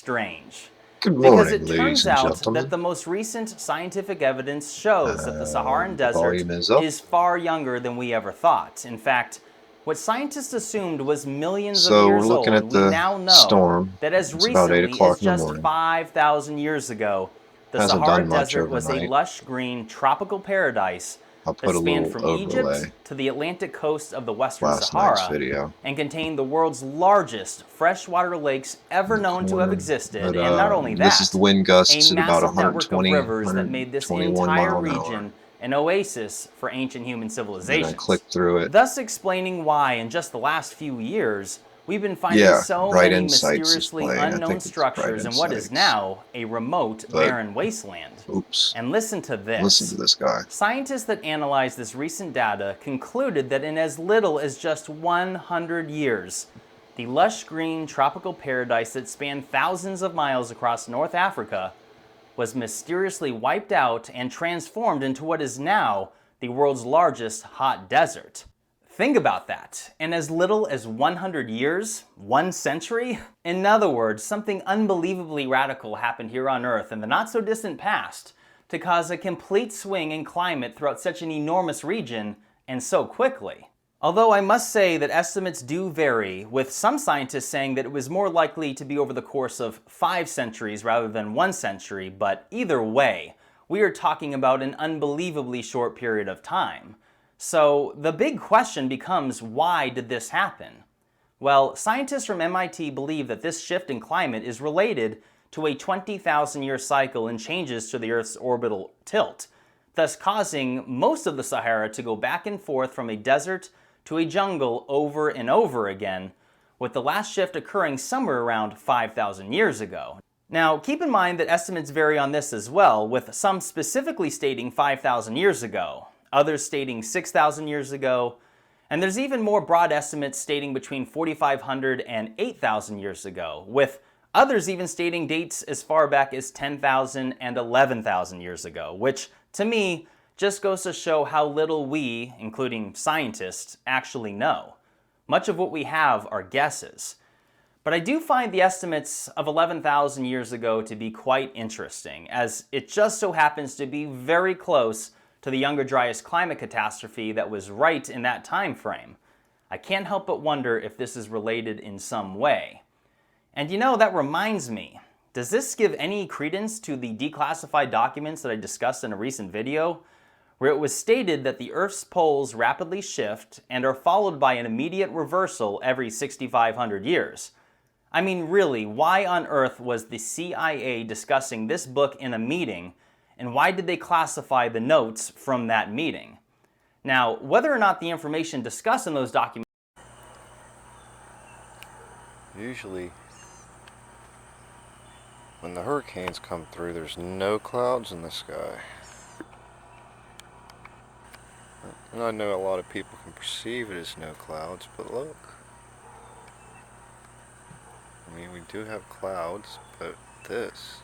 strange. Good Because morning, it ladies turns and out that gentlemen. the most recent scientific evidence shows that the Saharan The desert volume is up. is far younger than we ever thought. In fact, what scientists assumed was millions of So we're years looking old, at we the now know storm. that as It's about 8 recently as o'clock in the just morning. 5,000 years ago, the Hasn't Sahara done much Desert was a overnight. lush green tropical paradise I'll that put a spanned little from Egypt overlay. to the Atlantic coast of the Western Last night's Sahara video and contained the world's largest freshwater lakes in ever the known to have corner. existed, But and not only this is the that, wind a gusts at about massive network of 120, rivers that made this 121 entire mile an hour. region an oasis for ancient human Then I civilizations. click through it. Thus explaining why, in just the last few years, we've been finding Yeah, so Bright many Insights is mysteriously playing. I unknown think it's Bright structures in what is Insights. now a remote, But, barren wasteland. oops. And listen to Listen to this. this guy. Scientists that analyzed this recent data concluded that in as little as just 100 years, the lush green tropical paradise that spanned thousands of miles across North Africa was mysteriously wiped out and transformed into what is now the world's largest hot desert. Think about that. In as little as 100 years, 1 century? In other words, something unbelievably radical happened here on Earth in the not so distant past to cause a complete swing in climate throughout such an enormous region and so quickly. Although I must say that estimates do vary, with some scientists saying that it was more likely to be over the course of 5 centuries rather than 1 century, but either way, we are talking about an unbelievably short period of time. So the big question becomes, why did this happen? Well, scientists from MIT believe that this shift in climate is related to a 20,000-year cycle in changes to the Earth's orbital tilt, thus causing most of the Sahara to go back and forth from a desert to a jungle over and over again, with the last shift occurring somewhere around 5,000 years ago. Now, keep in mind that estimates vary on this as well, with some specifically stating 5,000 years ago, others stating 6,000 years ago, and there's even more broad estimates stating between 4,500 and 8,000 years ago, with others even stating dates as far back as 10,000 and 11,000 years ago, which, to me, just goes to show how little we, including scientists, actually know. Much of what we have are guesses. But I do find the estimates of 11,000 years ago to be quite interesting, as it just so happens to be very close to the Younger Dryas climate catastrophe that was right in that time frame. I can't help but wonder if this is related in some way. And you know, that reminds me, does this give any credence to the declassified documents that I discussed in a recent video, where it was stated that the Earth's poles rapidly shift and are followed by an immediate reversal every 6,500 years? I mean, really, why on earth was the CIA discussing this book in a meeting, and why did they classify the notes from that meeting? Now, whether or not the information discussed in those documents Usually, when the hurricanes come through, there's no clouds in the sky. And I know a lot of people can perceive it as no clouds, but look. I mean, we do have clouds, but this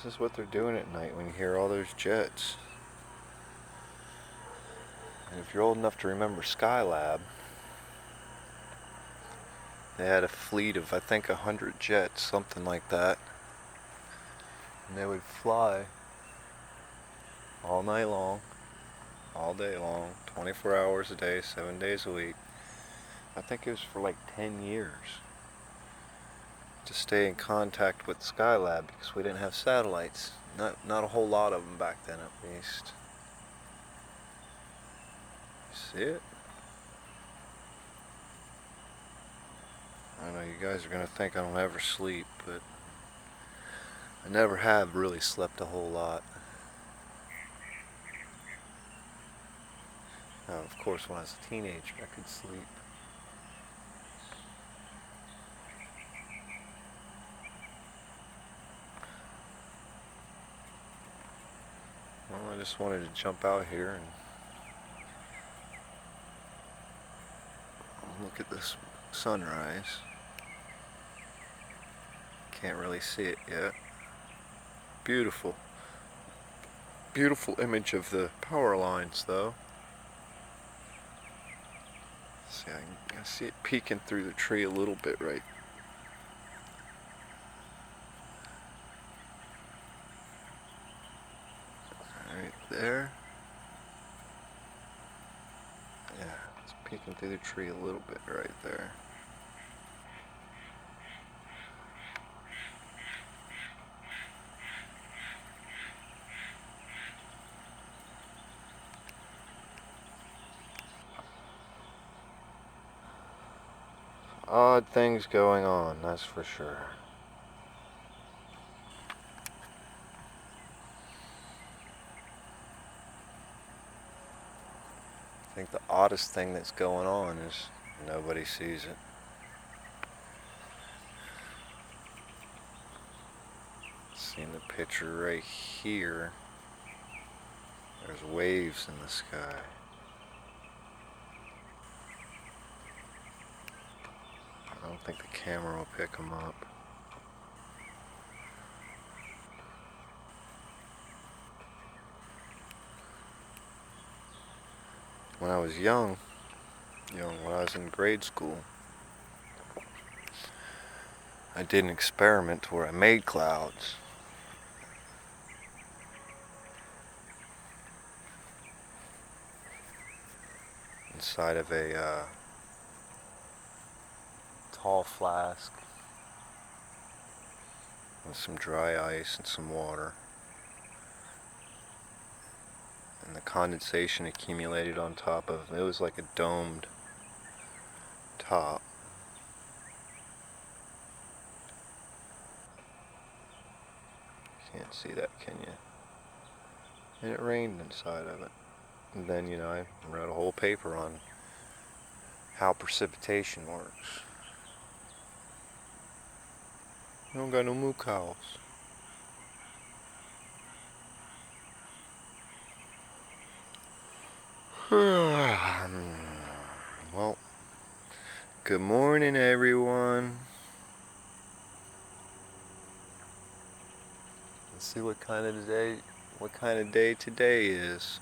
is what they're doing at night when you hear all those jets. And if you're old enough to remember Skylab, they had a fleet of, I think, 100 jets, something like that. And they would fly all night long, all day long, 24 hours a day, 7 days a week. I think it was for like 10 years to stay in contact with Skylab because we didn't have satellites. Not a whole lot of them back then, at least. See it? I know you guys are going to think I don't ever sleep, but I never have really slept a whole lot. Now, of course, when I was a teenager, I could sleep. Well, I just wanted to jump out here and look at this sunrise. Can't really see it yet. Beautiful. Beautiful image of the power lines, though. See, I can see it peeking through the tree a little bit right there. Yeah, it's peeking through the tree a little bit right there. Odd things going on, that's for sure. I think the oddest thing that's going on is nobody sees it. Seeing the picture right here, there's waves in the sky. I don't think the camera will pick them up. When I was young, when I was in grade school, I did an experiment where I made clouds. Inside of a tall flask with some dry ice and some water. And the condensation accumulated on top of it. It was like a domed top. Can't see that, can you? And it rained inside of it. And then, I wrote a whole paper on how precipitation works. I don't got no moo cows. Well, good morning, everyone. Let's see what kind of day today is.